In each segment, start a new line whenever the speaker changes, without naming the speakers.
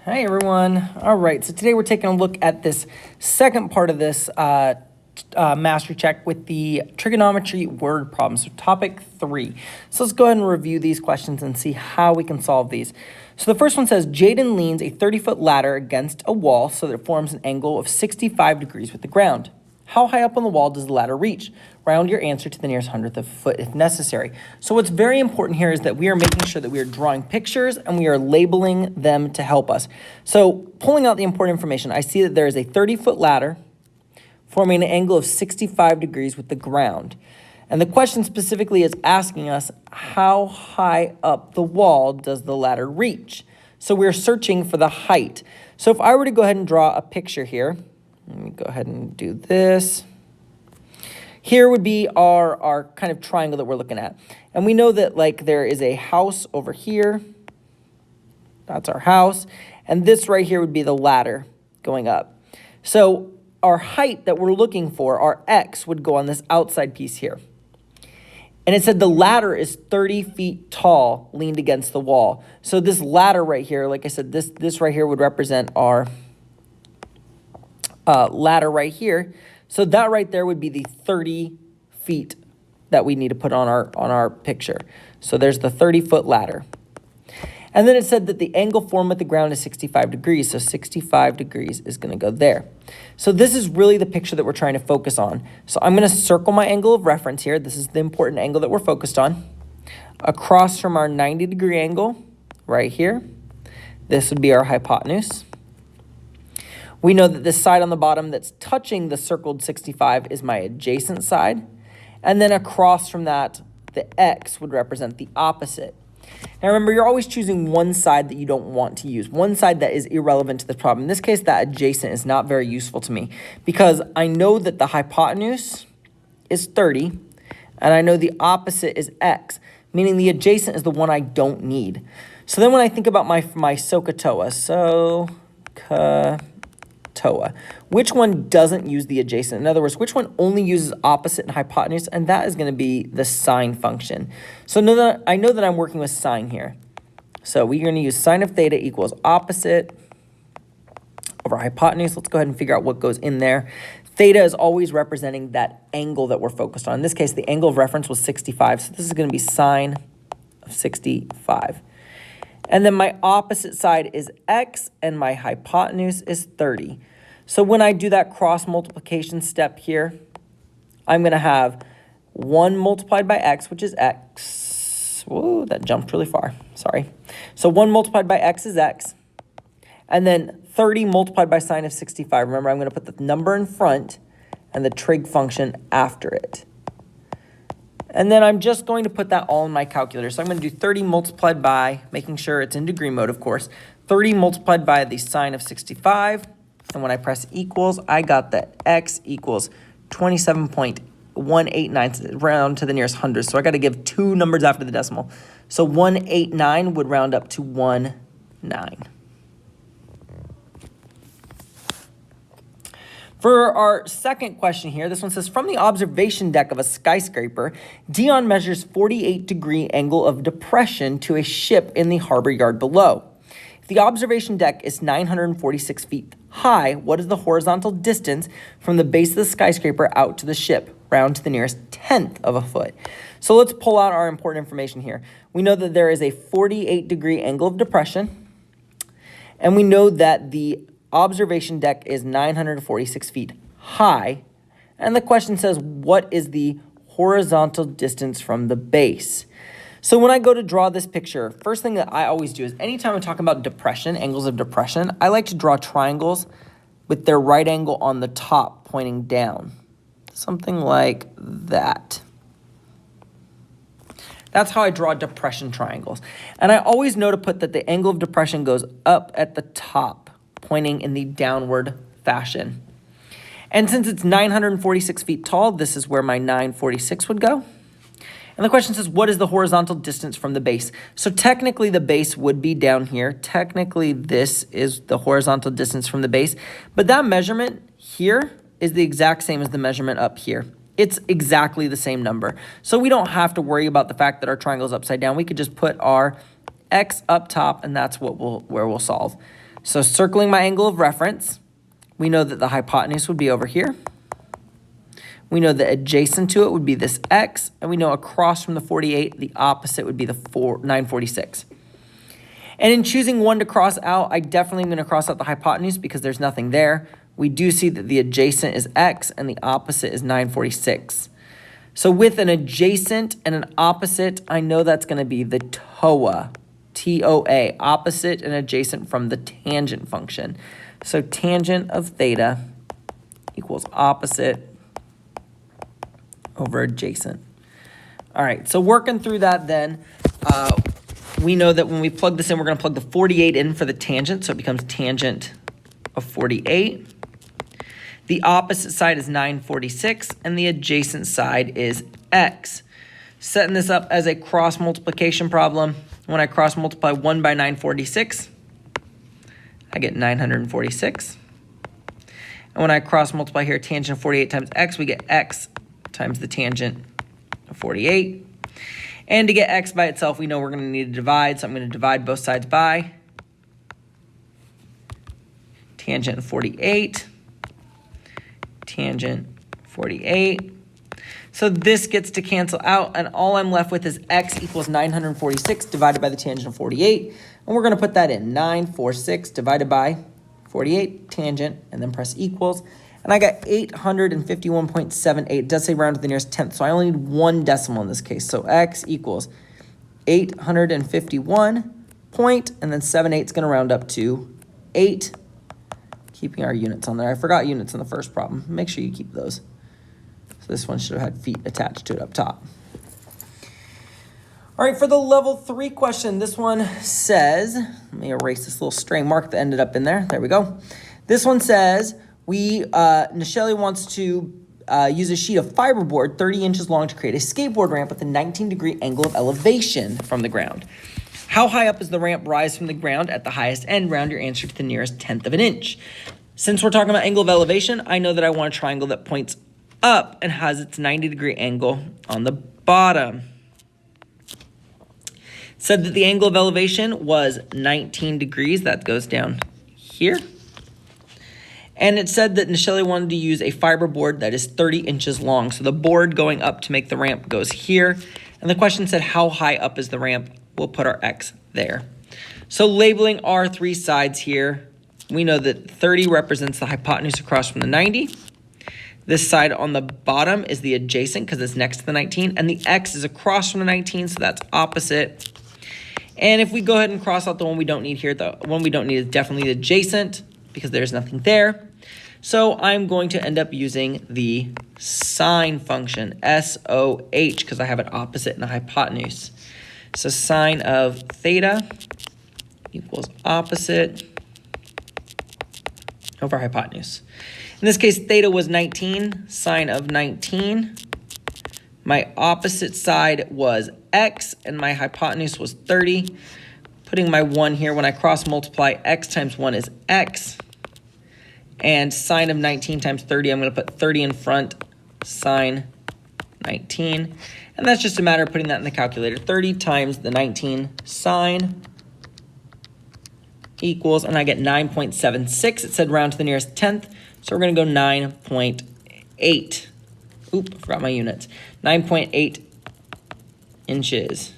Hi everyone. All right, so today we're taking a look at this second part of this mastery check with the trigonometry word problem, so topic 3. So let's go ahead and review these questions and see how we can solve these. So the first one says, Jaden leans a 30-foot ladder against a wall so that it forms an angle of 65 degrees with the ground. How high up on the wall does the ladder reach? Round your answer to the nearest hundredth of a foot if necessary. So what's very important here is that we are making sure that we are drawing pictures and we are labeling them to help us. So pulling out the important information, I see that there is a 30-foot ladder forming an angle of 65 degrees with the ground. And the question specifically is asking us, how high up the wall does the ladder reach? So we're searching for the height. So if I were to go ahead and draw a picture here, let me go ahead and do this. Here would be our kind of triangle that we're looking at. And we know that like there is a house over here. That's our house. And this right here would be the ladder going up. So our height that we're looking for, our x, would go on this outside piece here. And it said the ladder is 30 feet tall, leaned against the wall. So this ladder right here, like I said, this right here would represent our ladder right here. So that right there would be the 30 feet that we need to put on our picture. So there's the 30-foot ladder. And then it said that the angle formed with the ground is 65 degrees. So 65 degrees is going to go there. So this is really the picture that we're trying to focus on. So I'm going to circle my angle of reference here. This is the important angle that we're focused on. Across from our 90-degree angle right here. This would be our hypotenuse. We know that this side on the bottom that's touching the circled 65 is my adjacent side. And then across from that, the x would represent the opposite. Now remember, you're always choosing one side that you don't want to use, one side that is irrelevant to the problem. In this case, that adjacent is not very useful to me because I know that the hypotenuse is 30 and I know the opposite is x, meaning the adjacent is the one I don't need. So then when I think about my SOHCAHTOA, which one doesn't use the adjacent? In other words, which one only uses opposite and hypotenuse? And that is going to be the sine function. So I know that I'm working with sine here. So we're going to use sine of theta equals opposite over hypotenuse. Let's go ahead and figure out what goes in there. Theta is always representing that angle that we're focused on. In this case, the angle of reference was 65. So this is going to be sine of 65. And then my opposite side is x, and my hypotenuse is 30. So when I do that cross multiplication step here, I'm going to have 1 multiplied by x, which is x. Whoa, that jumped really far. Sorry. So 1 multiplied by x is x. And then 30 multiplied by sine of 65. Remember, I'm going to put the number in front and the trig function after it. And then I'm just going to put that all in my calculator. So I'm going to do 30 multiplied by, making sure it's in degree mode, of course, 30 multiplied by the sine of 65. And when I press equals, I got that x equals 27.189, round to the nearest hundredth. So I got to give 2 numbers after the decimal. So 189 would round up to 19. For our second question here, this one says, from the observation deck of a skyscraper, Dion measures 48-degree angle of depression to a ship in the harbor yard below. If the observation deck is 946 feet high, what is the horizontal distance from the base of the skyscraper out to the ship, round to the nearest tenth of a foot? So let's pull out our important information here. We know that there is a 48-degree angle of depression, and we know that the observation deck is 946 feet high. And the question says, what is the horizontal distance from the base? So when I go to draw this picture, first thing that I always do is anytime I'm talking about depression, angles of depression, I like to draw triangles with their right angle on the top pointing down. Something like that. That's how I draw depression triangles. And I always know to put that the angle of depression goes up at the top, pointing in the downward fashion. And since it's 946 feet tall, this is where my 946 would go. And the question says, what is the horizontal distance from the base? So technically the base would be down here. Technically this is the horizontal distance from the base. But that measurement here is the exact same as the measurement up here. It's exactly the same number. So we don't have to worry about the fact that our triangle is upside down. We could just put our x up top, and that's where we'll solve. So circling my angle of reference, we know that the hypotenuse would be over here. We know that adjacent to it would be this x, and we know across from the 48, the opposite would be the 946. And in choosing one to cross out, I definitely am going to cross out the hypotenuse because there's nothing there. We do see that the adjacent is x and the opposite is 946. So with an adjacent and an opposite, I know that's going to be the TOA, T-O-A, opposite and adjacent from the tangent function. So tangent of theta equals opposite over adjacent. All right, so working through that then, we know that when we plug this in, we're going to plug the 48 in for the tangent, so it becomes tangent of 48. The opposite side is 946, and the adjacent side is x. Setting this up as a cross multiplication problem, when I cross multiply 1 by 946, I get 946. And when I cross multiply here, tangent of 48 times x, we get x times the tangent of 48. And to get x by itself, we know we're going to need to divide, so I'm going to divide both sides by tangent of 48, tangent 48. So this gets to cancel out, and all I'm left with is x equals 946 divided by the tangent of 48. And we're going to put that in, 946 divided by 48, tangent, and then press equals. And I got 851.78. It does say round to the nearest tenth, so I only need one decimal in this case. So x equals 851 point, and then 78 is going to round up to 8, keeping our units on there. I forgot units in the first problem. Make sure you keep those. So this one should have had feet attached to it up top. All right, for the level 3 question, this one says, let me erase this little stray mark that ended up in there. There we go. This one says, Nichelle wants to use a sheet of fiberboard 30 inches long to create a skateboard ramp with a 19-degree angle of elevation from the ground. How high up does the ramp rise from the ground? At the highest end, round your answer to the nearest tenth of an inch. Since we're talking about angle of elevation, I know that I want a triangle that points up and has its 90-degree angle on the bottom. Said that the angle of elevation was 19 degrees. That goes down here. And it said that Nichelle wanted to use a fiberboard that is 30 inches long. So the board going up to make the ramp goes here. And the question said, how high up is the ramp? We'll put our x there. So labeling our 3 sides here, we know that 30 represents the hypotenuse across from the 90. This side on the bottom is the adjacent because it's next to the 19. And the x is across from the 19, so that's opposite. And if we go ahead and cross out the one we don't need here, the one we don't need is definitely the adjacent, because there's nothing there. So I'm going to end up using the sine function, SOH, because I have an opposite and a hypotenuse. So sine of theta equals opposite over hypotenuse. In this case, theta was 19, sine of 19. My opposite side was x, and my hypotenuse was 30. Putting my 1 here, when I cross multiply, x times 1 is x. And sine of 19 times 30, I'm going to put 30 in front, sine 19. And that's just a matter of putting that in the calculator. 30 times the 19 sine equals, and I get 9.76. It said round to the nearest tenth, so we're going to go 9.8. Oop, I forgot my units. 9.8 inches.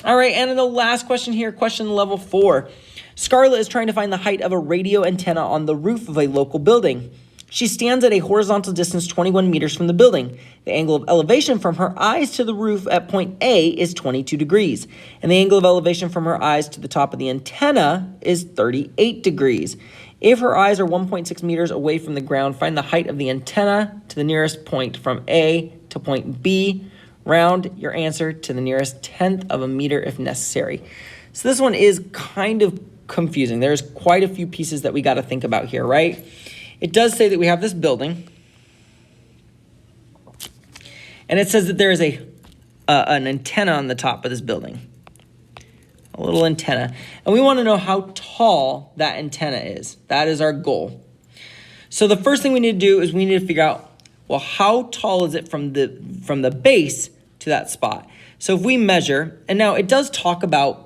All right, and in the last question here, question level 4. Scarlett is trying to find the height of a radio antenna on the roof of a local building. She stands at a horizontal distance 21 meters from the building. The angle of elevation from her eyes to the roof at point A is 22 degrees, and the angle of elevation from her eyes to the top of the antenna is 38 degrees. If her eyes are 1.6 meters away from the ground, find the height of the antenna to the nearest point from A to point B. Round your answer to the nearest tenth of a meter if necessary. So this one is kind of confusing. There's quite a few pieces that we got to think about here, right? It does say that we have this building, and it says that there is an antenna on the top of this building, a little antenna, and we want to know how tall that antenna is. That is our goal. So the first thing we need to do is we need to figure out well, how tall is it from the base to that spot? So if we measure, and now it does talk about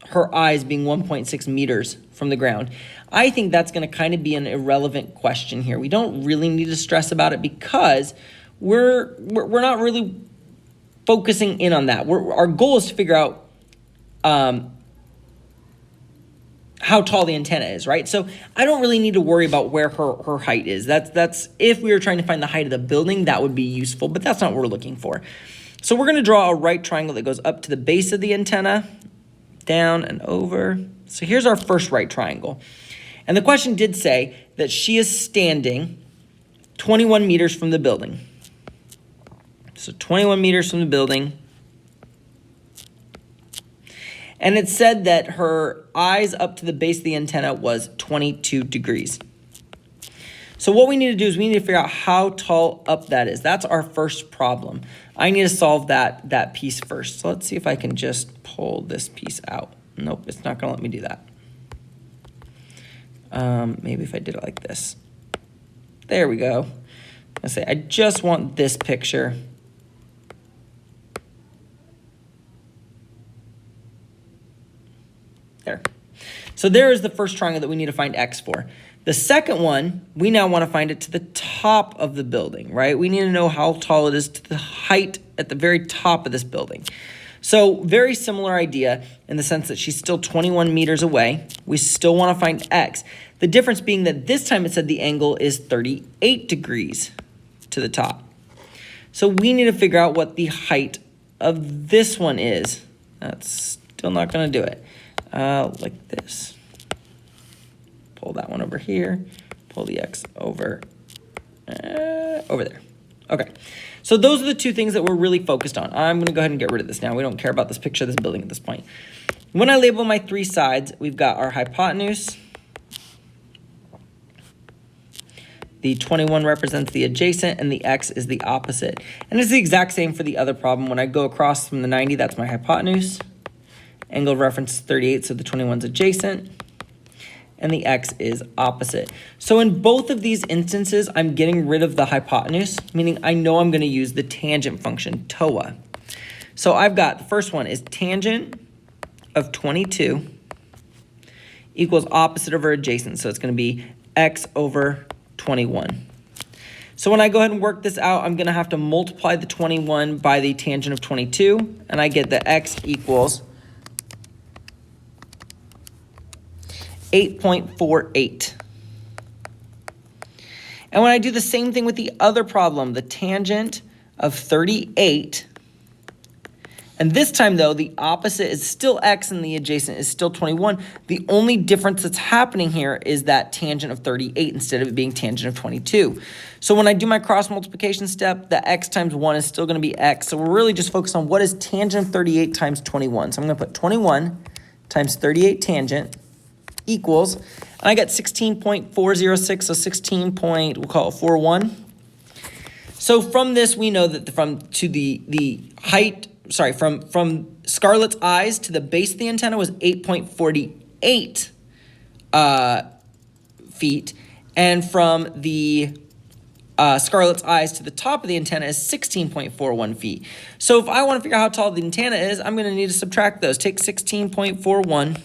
her eyes being 1.6 meters from the ground. I think that's going to kind of be an irrelevant question here. We don't really need to stress about it because we're not really focusing in on that. Our goal is to figure out how tall the antenna is, right? So I don't really need to worry about where her height is. That's if we were trying to find the height of the building, that would be useful, but that's not what we're looking for. So we're going to draw a right triangle that goes up to the base of the antenna, down and over. So here's our first right triangle. And the question did say that she is standing 21 meters from the building. So 21 meters from the building. And it said that her eyes up to the base of the antenna was 22 degrees. So what we need to do is we need to figure out how tall up that is. That's our first problem. I need to solve that piece first. So let's see if I can just pull this piece out. Nope, it's not going to let me do that. Maybe if I did it like this. There we go. Let's say I just want this picture. There. So there is the first triangle that we need to find x for. The second one, we now want to find it to the top of the building, right? We need to know how tall it is to the height at the very top of this building. So very similar idea in the sense that she's still 21 meters away. We still want to find x. The difference being that this time it said the angle is 38 degrees to the top. So we need to figure out what the height of this one is. That's still not going to do it. Like this. Pull that one over here. Pull the x over there. Okay. So those are the two things that we're really focused on. I'm going to go ahead and get rid of this now. We don't care about this picture of this building at this point. When I label my three sides, we've got our hypotenuse. The 21 represents the adjacent, and the x is the opposite. And it's the exact same for the other problem. When I go across from the 90, that's my hypotenuse. Angle of reference is 38, so the 21's adjacent. And the x is opposite. So in both of these instances, I'm getting rid of the hypotenuse, meaning I know I'm going to use the tangent function, TOA. So I've got, the first one is tangent of 22 equals opposite over adjacent. So it's going to be x over 21. So when I go ahead and work this out, I'm going to have to multiply the 21 by the tangent of 22, and I get that x equals 8.48. And when I do the same thing with the other problem, the tangent of 38, and this time though, the opposite is still x and the adjacent is still 21. The only difference that's happening here is that tangent of 38 instead of it being tangent of 22. So when I do my cross multiplication step, the x times 1 is still going to be x. So we're really just focused on what is tangent of 38 times 21. So I'm going to put 21 times 38 tangent equals, and I got 16.406, so 16 point, we'll call it 41. So from this, we know that from Scarlett's eyes to the base of the antenna was 8.48 feet, and from the Scarlett's eyes to the top of the antenna is 16.41 feet. So if I want to figure out how tall the antenna is, I'm going to need to subtract those. Take 16.41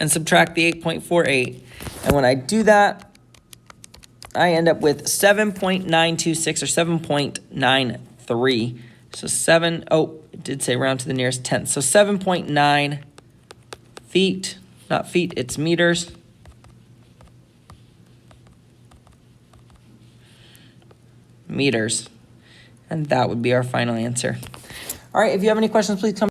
and subtract the 8.48. And when I do that, I end up with 7.926 or 7.93. So it did say round to the nearest tenth. So 7.9 feet, not feet, it's meters. Meters. And that would be our final answer. All right, if you have any questions, please come